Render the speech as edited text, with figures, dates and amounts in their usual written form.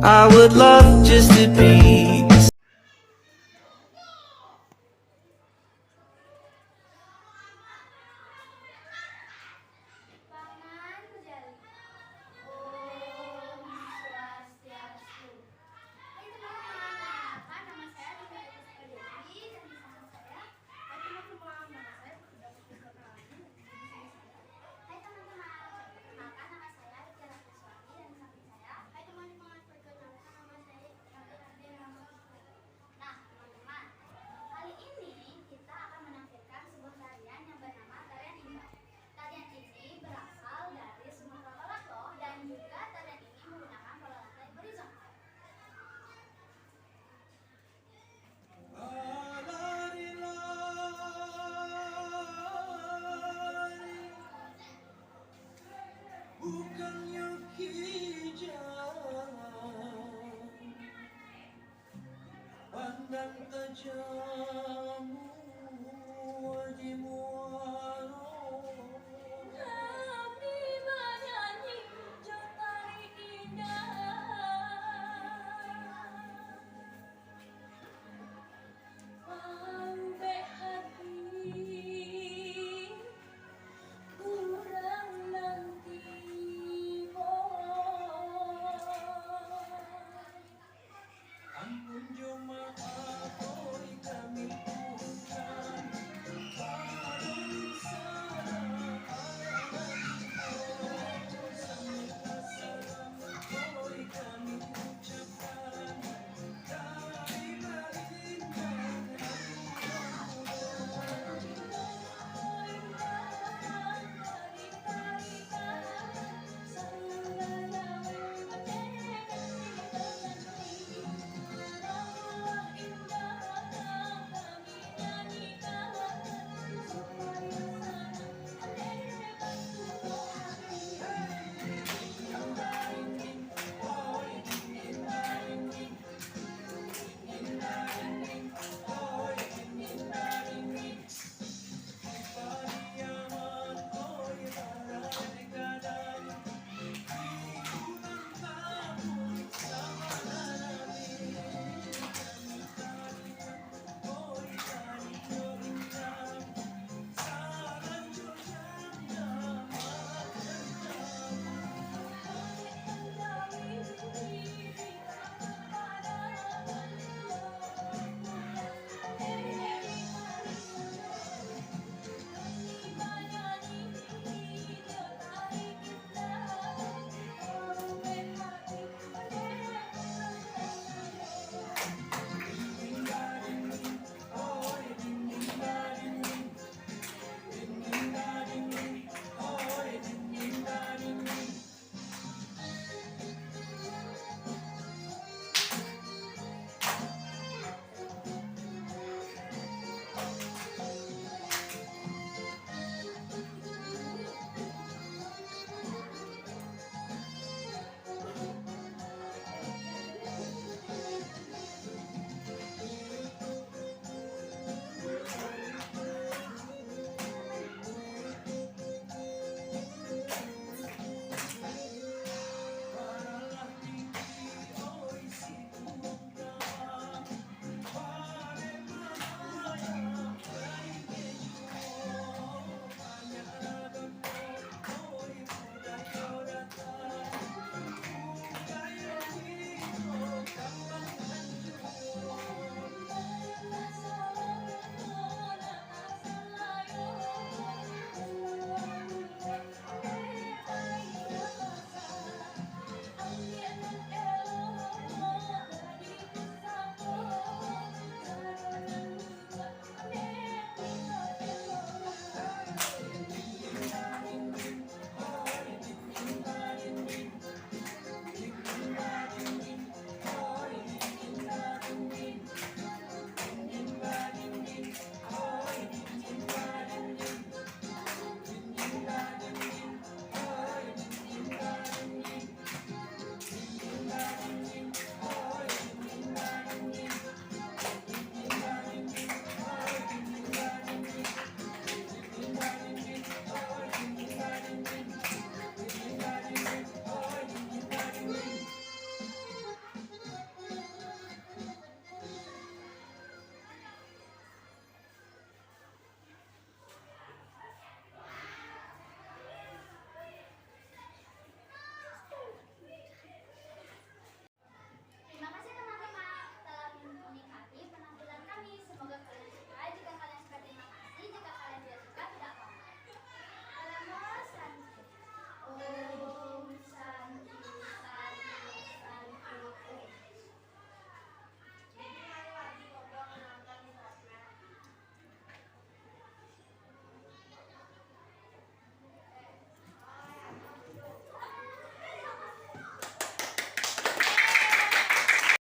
I would love just to be. Paman Mujali. Om Swastiastu. Hai teman-teman, perkenalkan nama saya Dwi Puspa Dewi dan di samping saya. Hai teman-teman, nama saya Dwi Puspa Dewi. Hai teman-teman, perkenalkan nama saya Tiara Puswati dan di samping saya. Hai teman-teman, perkenalkan nama saya Raden Ramaswati. Nah, teman-teman, kali ini kita akan menampilkan sebuah tarian yang bernama tarian imbang. Tarian ini berasal dari Sumatera Barat loh, dan juga tarian ini menggunakan pola lantai horizontal. Bukannya hijau, pandang tajam.